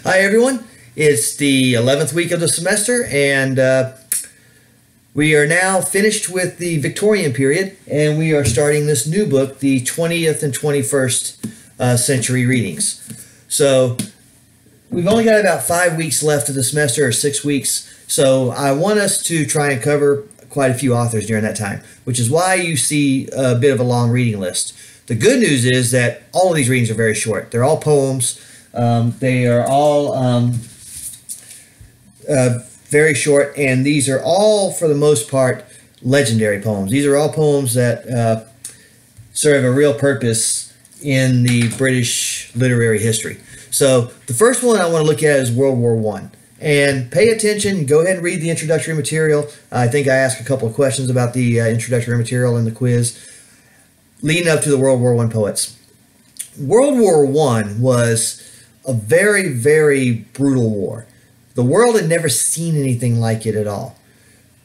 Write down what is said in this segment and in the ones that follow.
Hi, everyone. It's the 11th week of the semester, and we are now finished with the Victorian period, and we are starting this new book, the 20th and 21st century readings. So we've only got about 5 weeks left of the semester, or 6 weeks, so I want us to try and cover quite a few authors during that time, which is why you see a bit of a long reading list. The good news is that all of these readings are very short. They're all poems. They are all very short, and these are all, for the most part, legendary poems. These are all poems that serve a real purpose in the British literary history. So the first one I want to look at is World War I. And pay attention, go ahead and read the introductory material. I think I asked a couple of questions about the introductory material in the quiz leading up to the World War I poets. World War I was a very, very brutal war. The world had never seen anything like it at all.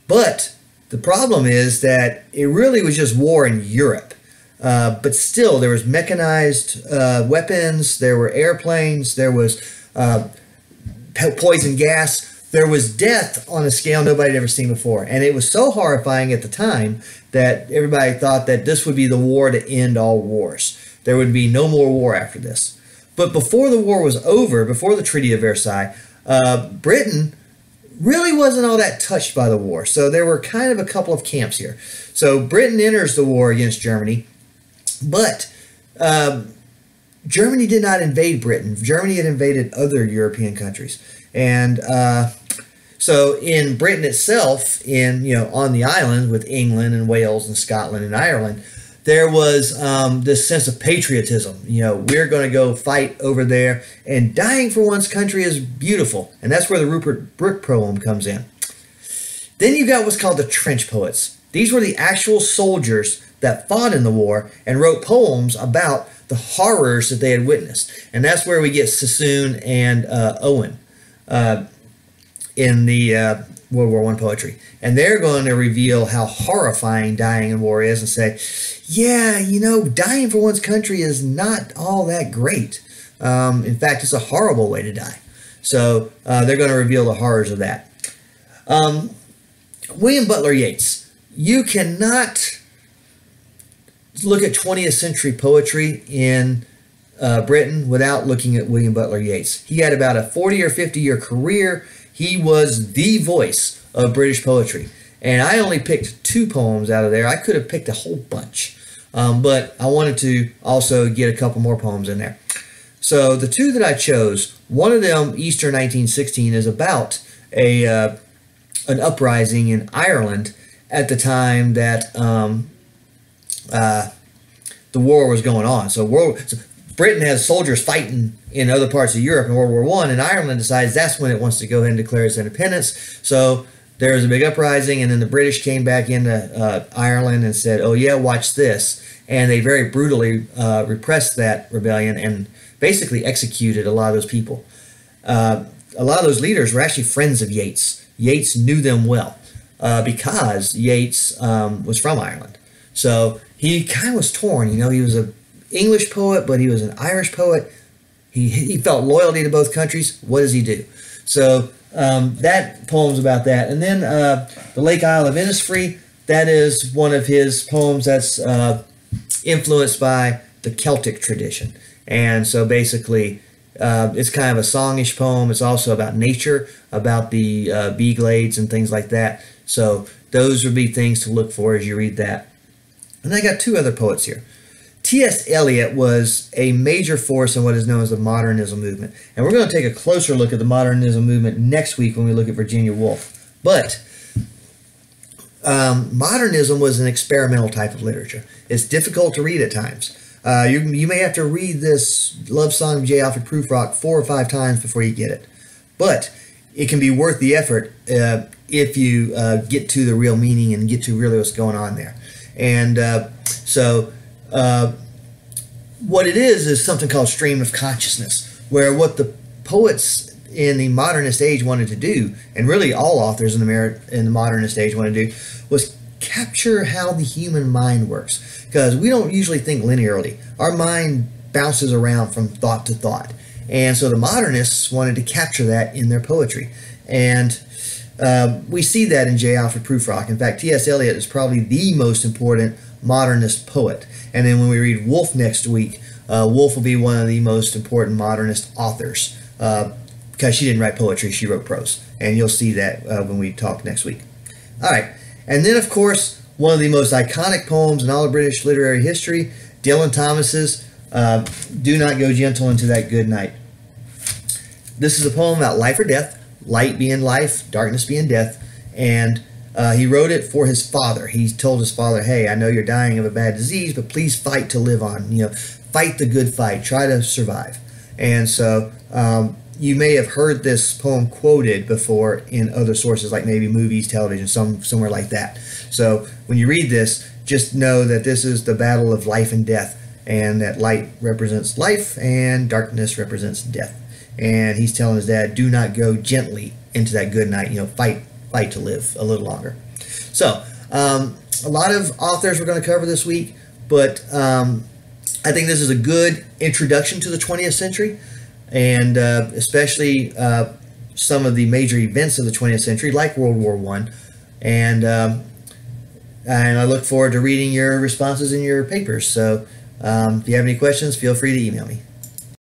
But the problem is that it really was just war in Europe. But still, there was mechanized weapons, there were airplanes, there was poison gas, there was death on a scale nobody had ever seen before. And it was so horrifying at the time that everybody thought that this would be the war to end all wars. There would be no more war after this. But before the war was over, before the Treaty of Versailles, Britain really wasn't all that touched by the war. So there were kind of a couple of camps here. So Britain enters the war against Germany, but Germany did not invade Britain. Germany had invaded other European countries. And so in Britain itself, on the island with England and Wales and Scotland and Ireland, there was this sense of patriotism. We're going to go fight over there, and dying for one's country is beautiful. And that's where the Rupert Brooke poem comes in. Then you got what's called the trench poets. These were the actual soldiers that fought in the war and wrote poems about the horrors that they had witnessed. And that's where we get Sassoon and Owen in the World War I poetry. And they're going to reveal how horrifying dying in war is and say, yeah, dying for one's country is not all that great. In fact, it's a horrible way to die. So they're going to reveal the horrors of that. William Butler Yeats. You cannot look at 20th century poetry in Britain without looking at William Butler Yeats. He had about a 40 or 50 year career. He was the voice of British poetry. And I only picked 2 poems out of there. I could have picked a whole bunch. But I wanted to also get a couple more poems in there. So the 2 that I chose, one of them, Easter 1916, is about an uprising in Ireland at the time that the war was going on. So Britain has soldiers fighting in other parts of Europe in World War I, and Ireland decides that's when it wants to go ahead and declare its independence. So there was a big uprising, and then the British came back into Ireland and said, oh yeah, watch this. And they very brutally repressed that rebellion and basically executed a lot of those people. A lot of those leaders were actually friends of Yeats. Yeats knew them well because Yeats was from Ireland. So he kind of was torn. He was an English poet, but he was an Irish poet. He felt loyalty to both countries. What does he do? So that poem's about that. And then the Lake Isle of Innisfree, that is one of his poems that's influenced by the Celtic tradition. And so basically it's kind of a songish poem. It's also about nature, about the bee glades and things like that. So those would be things to look for as you read that. And I got 2 other poets here. T.S. Eliot was a major force in what is known as the modernism movement. And we're going to take a closer look at the modernism movement next week when we look at Virginia Woolf. But modernism was an experimental type of literature. It's difficult to read at times. You may have to read this love song of J. Alfred Prufrock 4 or 5 times before you get it. But it can be worth the effort if you get to the real meaning and get to really what's going on there. And what it is something called stream of consciousness, where what the poets in the modernist age wanted to do, and really all authors in the modernist age wanted to do, was capture how the human mind works. Because we don't usually think linearly. Our mind bounces around from thought to thought. And so the modernists wanted to capture that in their poetry. And we see that in J. Alfred Prufrock. In fact, T.S. Eliot is probably the most important modernist poet. And then when we read Woolf next week, Woolf will be one of the most important modernist authors, because she didn't write poetry, she wrote prose. And you'll see that when we talk next week. All right. And then, of course, one of the most iconic poems in all of British literary history, Dylan Thomas's Do Not Go Gentle Into That Good Night. This is a poem about life or death, light being life, darkness being death. And he wrote it for his father. He told his father, hey, I know you're dying of a bad disease, but please fight to live on. You know, fight the good fight. Try to survive. And so you may have heard this poem quoted before in other sources, like maybe movies, television, somewhere like that. So when you read this, just know that this is the battle of life and death, and that light represents life and darkness represents death. And he's telling his dad, do not go gently into that good night. You know, fight to live a little longer. So a lot of authors we're going to cover this week, but I think this is a good introduction to the 20th century, and especially some of the major events of the 20th century, like World War I. And I look forward to reading your responses in your papers. So if you have any questions, feel free to email me.